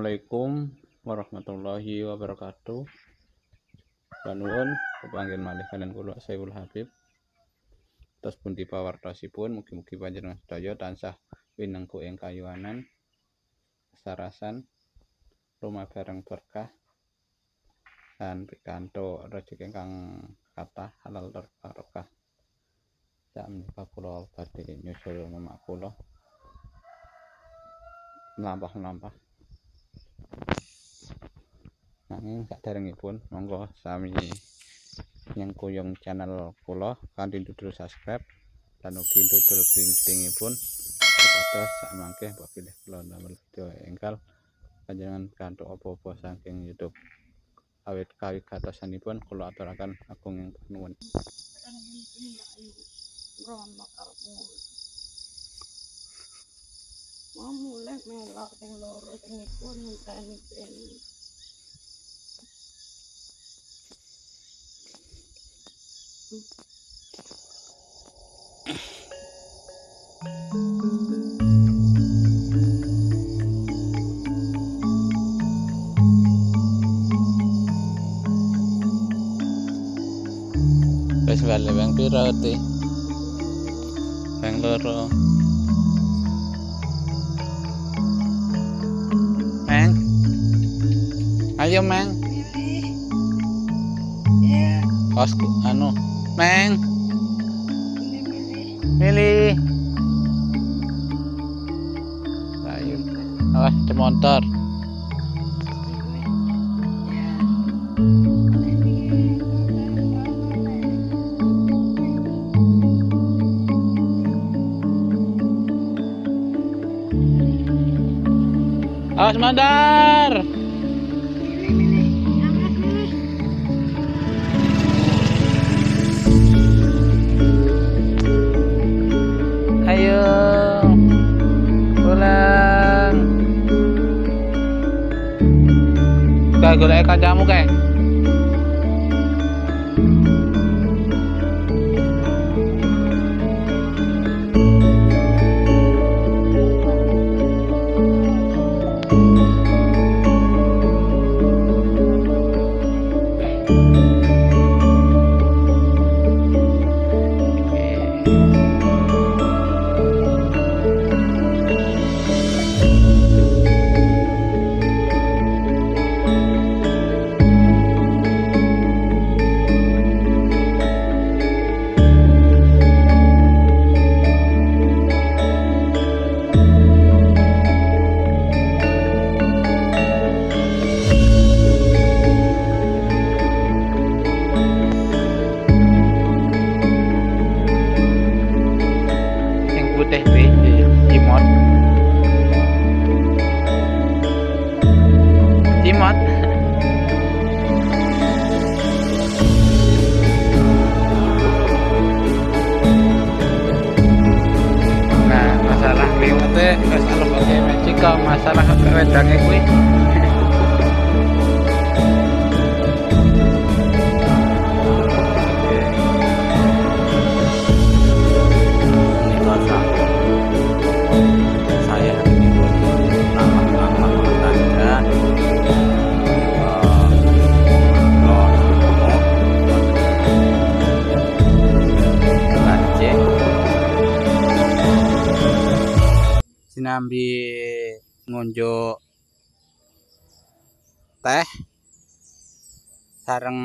Assalamualaikum warahmatullahi wabarakatuh. Nuwun kepanggih malih kalian kula Saiful Habib. Tos pundi pawartosipun mugi-mugi panjenengan sedaya tansah winengku ing kayuwanan sarasan lumabareng berkah lan pikantuk rejeki ingkang kathah halal tur barokah. Sakmenika kula badhe nyusul mamak kula mlampah-mlampah. Nanging saderengipun monggo sami nyengkuyung channel kula kanthi ndudul subscribe lan ugi ndudul glintingipun supados samangke bilih kula damel video enggal panjenengan kantuk apa-apa saking YouTube. Awit kawigatosanipun kula aturaken agunging nuwun. Mulai melok yang loro ini pun ngenteni ini. Wis bali bang pira ti? Bang loro. Meng. Ayo Meng. Ya, Kos anu. Meng. milih. Milih. Ayo. Awas di motor. Awas mandar. Ayo pulang. Kayak golek kancamu kayak. Putih cimot nah masalah liwate wis alebake jika masalah wedange kuwi sinambi ngunjuk teh sareng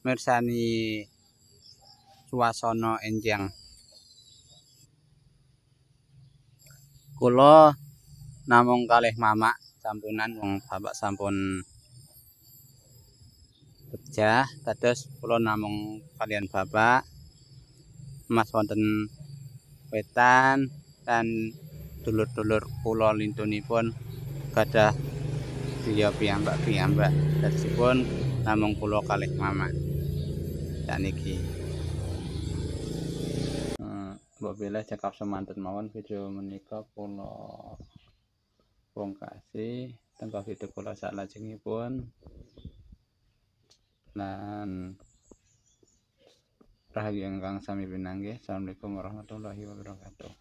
mirsani suasana enjang. Kula namung kalih mamak sampunan wong bapak sampun kerja, dados kula namung kalian bapak Mas wonten wetan dan dulur-dulur kula lintunipun gadah griya piyambak-piyambak. Dadosipun namung kula kalih mamak sakniki. Mbok bilih cekap semanten mawon video menika kula pungkasi tengah video kula salajengipun lan rahayu ingkang sami pinanggih. Assalamualaikum warahmatullahi wabarakatuh.